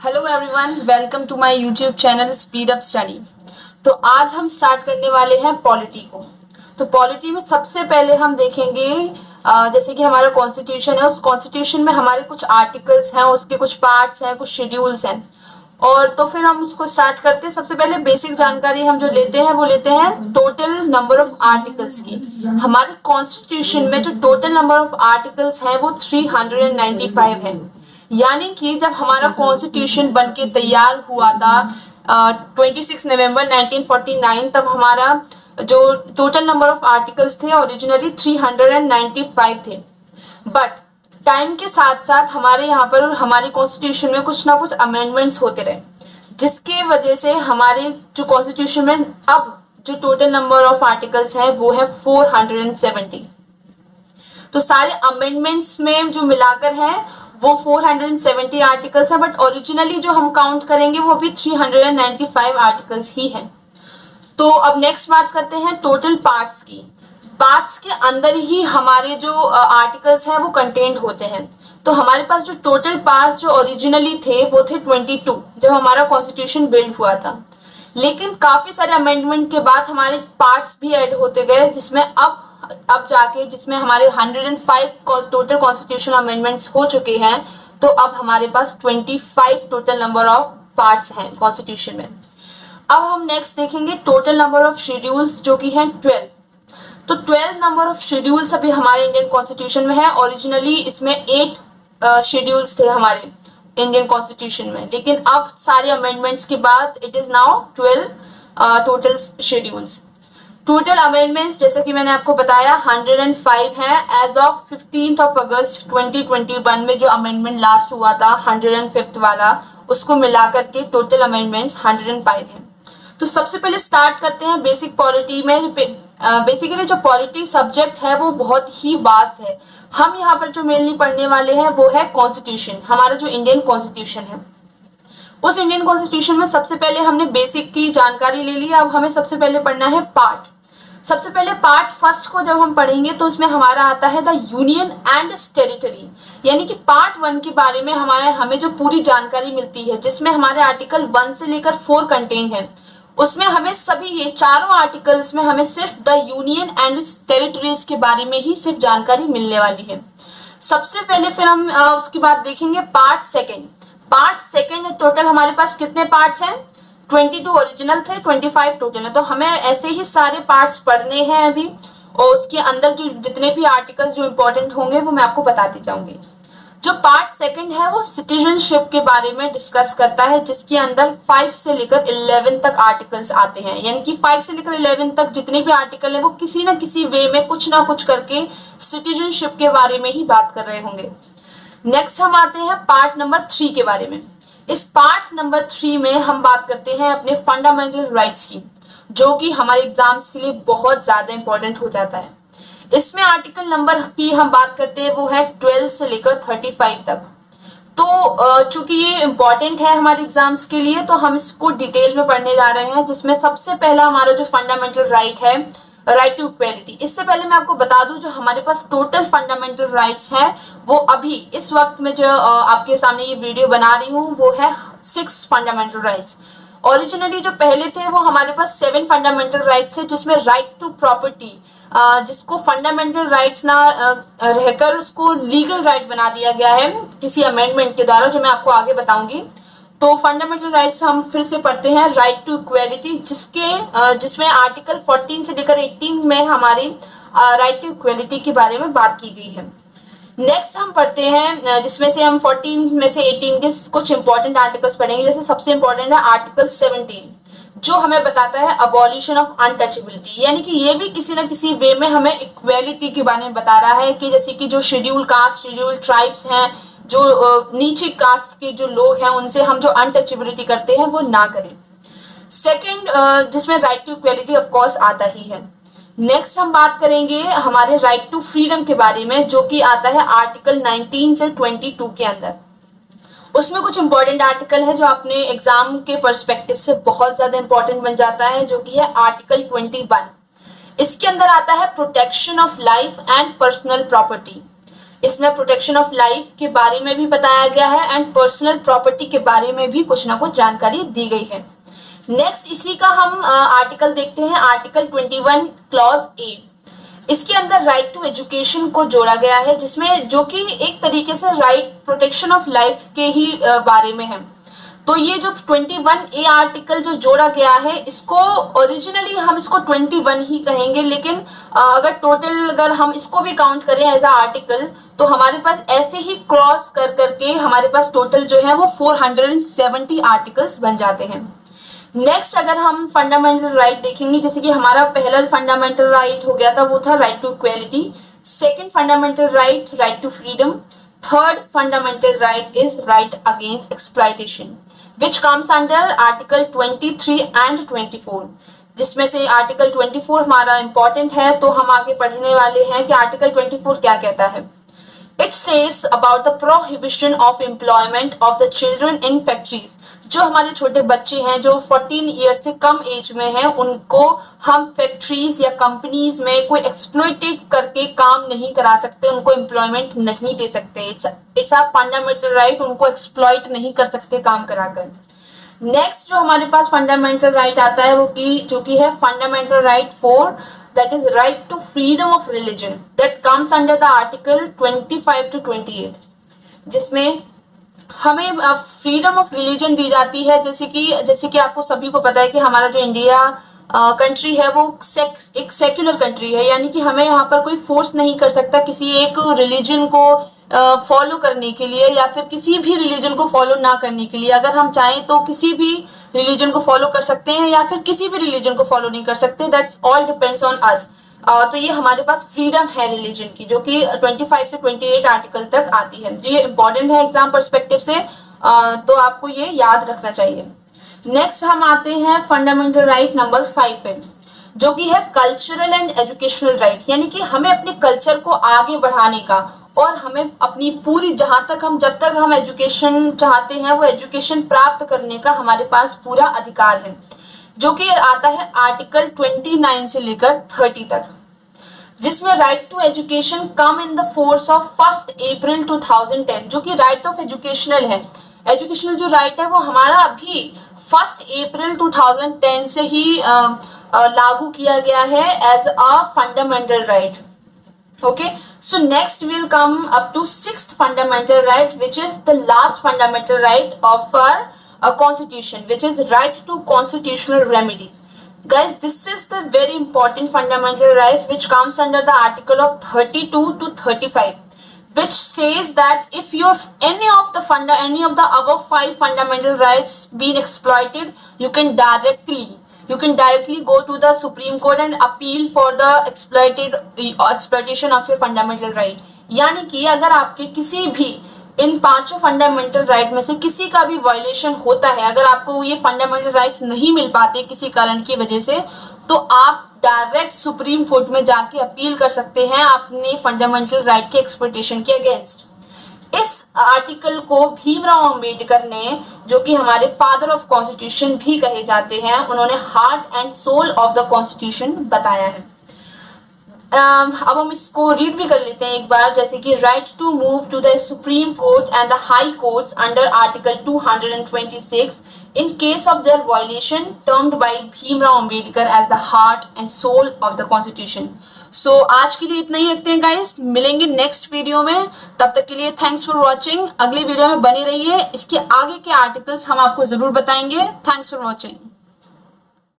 Hello everyone, welcome to my YouTube channel speed up study. तो आज हम start करने वाले हैं पॉलिटी को। तो पॉलिटी में सबसे पहले हम देखेंगे जैसे कि हमारा कॉन्स्टिट्यूशन है, उस कॉन्स्टिट्यूशन में हमारे कुछ आर्टिकल्स हैं, उसके कुछ पार्ट्स हैं, कुछ शेड्यूल्स हैं। और तो फिर हम उसको स्टार्ट करते हैं। सबसे पहले बेसिक जानकारी हम जो लेते हैं वो लेते हैं टोटल नंबर ऑफ आर्टिकल्स की। हमारे कॉन्स्टिट्यूशन में जो टोटल नंबर ऑफ आर्टिकल्स हैं वो 395 है। यानी कि जब हमारा कॉन्स्टिट्यूशन बनके तैयार हुआ था 26 नवंबर 1949, तब हमारा जो टोटल नंबर ऑफ आर्टिकल्स थे ओरिजिनली 395 थे। बट टाइम के साथ साथ हमारे यहाँ पर हमारे कॉन्स्टिट्यूशन में कुछ ना कुछ अमेंडमेंट्स होते रहे, जिसके वजह से हमारे जो कॉन्स्टिट्यूशन में अब जो टोटल नंबर ऑफ आर्टिकल्स है वो है 470। तो सारे अमेंडमेंट्स में जो मिलाकर है वो 470 आर्टिकल्स है, बट ओरिजिनली जो हम काउंट करेंगे वो भी 395 आर्टिकल्स ही है। तो अब नेक्स्ट बात करते हैं टोटल पार्ट्स की। पार्ट्स के अंदर ही हमारे जो आर्टिकल्स हैं वो कंटेंट होते हैं। तो हमारे पास जो टोटल पार्ट्स जो ओरिजिनली थे वो थे 22 जब हमारा कॉन्स्टिट्यूशन बिल्ड हुआ था। लेकिन काफी सारे अमेंडमेंट के बाद हमारे पार्ट्स भी ऐड होते गए, जिसमें अब जाके जिसमें हमारे 105 टोटल कॉन्स्टिट्यूशन अमेंडमेंट्स हो चुके हैं। तो अब हमारे पास 25 टोटल नंबर ऑफ पार्ट्स हैं कॉन्स्टिट्यूशन में। अब हम नेक्स्ट देखेंगे टोटल नंबर ऑफ शेड्यूल्स जो कि हैं 12। तो 12 नंबर ऑफ शेड्यूल्स अभी हमारे इंडियन कॉन्स्टिट्यूशन में है। ओरिजिनली इसमें 8 शेड्यूल्स थे हमारे इंडियन कॉन्स्टिट्यूशन में, लेकिन अब सारे अमेंडमेंट्स के बाद it is now 12 total schedules. Total amendments जैसे कि मैंने आपको बताया 105 है। एज ऑफ 15 अगस्त 2021 में जो अमेंडमेंट लास्ट हुआ था 105 वाला, उसको मिलाकर के टोटल अमेंडमेंट्स 105 है। तो सबसे पहले स्टार्ट करते हैं बेसिक पॉलिटी में। बेसिकली जो पॉलिटी सब्जेक्ट है वो बहुत ही वास्ट है। हम यहाँ पर जो मेनली पढ़ने वाले हैं वो है कॉन्स्टिट्यूशन, हमारा जो इंडियन कॉन्स्टिट्यूशन है। उस इंडियन कॉन्स्टिट्यूशन में सबसे पहले हमने बेसिक की जानकारी ले ली। अब हमें सबसे पहले पढ़ना है पार्ट। सबसे पहले पार्ट फर्स्ट को जब हम पढ़ेंगे तो उसमें हमारा आता है द यूनियन एंड टेरिटरी। यानी कि पार्ट 1 के बारे में हमें जो पूरी जानकारी मिलती है, जिसमें हमारे आर्टिकल 1 से लेकर 4 कंटेन है। उसमें हमें सभी ये चारों आर्टिकल्स में हमें सिर्फ द यूनियन एंड टेरिटरीज के बारे में ही सिर्फ जानकारी मिलने वाली है। सबसे पहले फिर हम उसके बाद देखेंगे part second. Part second total हमारे पास कितने पार्ट्स हैं? 22 ओरिजिनल थे, 25 टोटल है। तो हमें ऐसे ही सारे पार्ट्स पढ़ने हैं अभी, और उसके अंदर जो जितने भी आर्टिकल्स जो इंपॉर्टेंट होंगे वो मैं आपको बताती जाऊंगी। जो पार्ट सेकंड है वो सिटीजनशिप के बारे में डिस्कस करता है, जिसके अंदर 5 से लेकर 11 तक आर्टिकल्स आते हैं। यानी कि 5 से लेकर 11 तक जितने भी आर्टिकल है वो किसी ना किसी वे में कुछ ना कुछ करके सिटीजनशिप के बारे में ही बात कर रहे होंगे। नेक्स्ट हम आते हैं पार्ट नंबर 3 के बारे में। इस पार्ट नंबर 3 में हम बात करते हैं अपने फंडामेंटल राइट्स की, जो कि हमारे एग्जाम्स के लिए बहुत ज्यादा इंपॉर्टेंट हो जाता है। इसमें आर्टिकल नंबर की हम बात करते हैं वो है 12 से लेकर 35 तक। तो चूंकि ये इंपॉर्टेंट है हमारे एग्जाम्स के लिए, तो हम इसको डिटेल में पढ़ने जा रहे हैं। जिसमें सबसे पहला हमारा जो फंडामेंटल राइट है, राइट टू इक्वेलिटी। इससे पहले मैं आपको बता दूं जो हमारे पास टोटल फंडामेंटल राइट्स हैं वो अभी इस वक्त में जो आपके सामने ये वीडियो बना रही हूँ वो है 6 फंडामेंटल राइट्स। ओरिजिनली जो पहले थे वो हमारे पास 7 फंडामेंटल राइट्स थे, जिसमें राइट टू प्रॉपर्टी, जिसको फंडामेंटल राइट्स ना रहकर उसको लीगल राइट बना दिया गया है किसी अमेंडमेंट के द्वारा, जो मैं आपको आगे बताऊंगी। तो फंडामेंटल राइट्स हम फिर से पढ़ते हैं। राइट टू इक्वेलिटी, जिसमें आर्टिकल 14 से लेकर 18 में हमारी राइट टू इक्वेलिटी के बारे में बात की गई है। नेक्स्ट हम पढ़ते हैं जिसमें से हम 14 में से 18 के कुछ इंपॉर्टेंट आर्टिकल्स पढ़ेंगे। जैसे सबसे इंपॉर्टेंट है आर्टिकल 17, जो हमें बताता है अबॉलिशन ऑफ अनटचेबिलिटी। यानी कि ये भी किसी न किसी वे में हमें इक्वेलिटी के बारे में बता रहा है कि जैसे कि जो शेड्यूल कास्ट, शेड्यूल ट्राइब्स हैं, जो नीचे कास्ट के जो लोग हैं, उनसे हम जो अनटचेबिलिटी करते हैं वो ना करें। सेकंड, जिसमें right to equality of course आता ही है। नेक्स्ट हम बात करेंगे हमारे राइट टू फ्रीडम के बारे में, जो कि आता है आर्टिकल 19 से 22 के अंदर। उसमें कुछ इंपॉर्टेंट आर्टिकल है जो अपने एग्जाम के पर्सपेक्टिव से बहुत ज्यादा इंपॉर्टेंट बन जाता है, जो कि है आर्टिकल 21। इसके अंदर आता है protection of life and personal property. इसमें प्रोटेक्शन ऑफ लाइफ के बारे में भी बताया गया है एंड पर्सनल प्रॉपर्टी के बारे में भी कुछ ना कुछ जानकारी दी गई है। नेक्स्ट इसी का हम आर्टिकल देखते हैं, आर्टिकल 21 क्लॉज ए। इसके अंदर राइट टू एजुकेशन को जोड़ा गया है, जिसमें जो कि एक तरीके से राइट प्रोटेक्शन ऑफ लाइफ के ही बारे में है। तो ये जो 21A आर्टिकल जो जोड़ा गया है, इसको ओरिजिनली हम इसको 21 ही कहेंगे, लेकिन अगर टोटल अगर हम इसको भी काउंट करें एज अ आर्टिकल, तो हमारे पास ऐसे ही क्रॉस कर करके हमारे पास टोटल जो है वो 470 आर्टिकल्स बन जाते हैं। नेक्स्ट अगर हम फंडामेंटल राइट देखेंगे, जैसे कि हमारा पहला फंडामेंटल राइट हो गया था वो था right to equality, second fundamental right right to freedom, third fundamental right is right against exploitation which comes under article 23 and 24, जिसमें से आर्टिकल 24 हमारा इंपॉर्टेंट है, तो हम आगे पढ़ने वाले हैं कि आर्टिकल 24 क्या कहता है। It says about the prohibition of employment of the children in factories। जो हमारे छोटे बच्चे हैं जो 14 ईयर्स से कम एज में हैं, उनको हम फैक्ट्रीज या कंपनीज में कोई एक्सप्लॉइटेड करके काम नहीं करा सकते, उनको एम्प्लॉयमेंट नहीं दे सकते। इट्स अ फंडामेंटल राइट, उनको एक्सप्लॉइट नहीं कर सकते काम कराकर। नेक्स्ट जो हमारे पास फंडामेंटल राइट आता है वो जो कि है fundamental right 4, that is right to freedom of religion, that comes under the article 25 to 28, जिसमें हमें फ्रीडम ऑफ रिलीजन दी जाती है। जैसे कि आपको सभी को पता है कि हमारा जो इंडिया कंट्री है वो एक सेक्युलर कंट्री है, यानी कि हमें यहाँ पर कोई फोर्स नहीं कर सकता किसी एक रिलीजन को फॉलो करने के लिए या फिर किसी भी रिलीजन को फॉलो ना करने के लिए। अगर हम चाहें तो किसी भी रिलीजन को फॉलो कर सकते हैं या फिर किसी भी रिलीजन को फॉलो नहीं कर सकते, that's all depends on us. तो ये हमारे पास फ्रीडम है रिलीजन की, जो कि 25 से 28 आर्टिकल तक आती है। तो ये इंपॉर्टेंट है एग्जाम पर्सपेक्टिव से, तो आपको ये याद रखना चाहिए। नेक्स्ट हम आते हैं फंडामेंटल राइट नंबर 5 पे, जो कि है कल्चरल एंड एजुकेशनल राइट, यानी कि हमें अपने कल्चर को आगे बढ़ाने का और हमें अपनी पूरी जब तक हम एजुकेशन चाहते हैं वो एजुकेशन प्राप्त करने का हमारे पास पूरा अधिकार है, जो कि आता है आर्टिकल 29 से लेकर 30 तक, जिसमें right to education come in the force of 1 April 2010, जो कि राइट ऑफ एजुकेशनल है। एजुकेशनल जो राइट है वो हमारा अभी 1 अप्रैल 2010 से ही लागू किया गया है as a fundamental right. Okay, so next we'll come up to 6th fundamental right, which is the last fundamental right of our constitution, which is right to constitutional remedies. Guys, this is the very important fundamental rights which comes under the article of 32 to 35, which says that if you have any of the above 5 fundamental rights being exploited, you can directly go to the Supreme Court and appeal for the exploitation of your fundamental right। यानी कि अगर आपके किसी भी इन 5 fundamental right में से किसी का भी वायलेशन होता है, अगर आपको ये फंडामेंटल राइट्स नहीं मिल पाते किसी कारण की वजह से, तो आप डायरेक्ट सुप्रीम कोर्ट में जाके अपील कर सकते हैं अपने फंडामेंटल राइट के एक्सप्लॉइटेशन के अगेंस्ट। इस आर्टिकल को भीमराव अंबेडकर ने, जो कि हमारे फादर ऑफ कॉन्स्टिट्यूशन भी कहे जाते हैं, उन्होंने heart and soul of the constitution बताया है। अब हम इसको रीड भी कर लेते हैं एक बार, जैसे कि right to move to the supreme court and the high courts under article 226 in case of their violation termed by Bhimrao Ambedkar as the heart and soul of the constitution। So आज के लिए इतना ही रखते हैं गाइस, मिलेंगे नेक्स्ट वीडियो में। तब तक के लिए थैंक्स फॉर वॉचिंग। अगली वीडियो में बने रहिए, इसके आगे के आर्टिकल्स हम आपको जरूर बताएंगे। Thanks for watching.